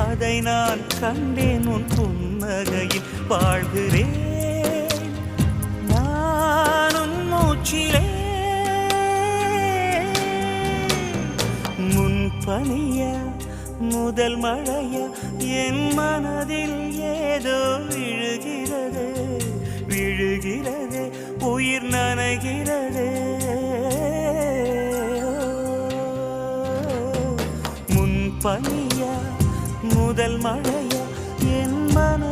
அதை நான் கண்டேன் உன் புன்னகையில் வாழ்கிறேன் நானும் மூச்சிலே முன்பனிய முதல் மழைய என் மனதில் ஏதோ விழுகிறது விழுகிறது உயிர் நனைகிறது முன்பனிய முதல் மழைய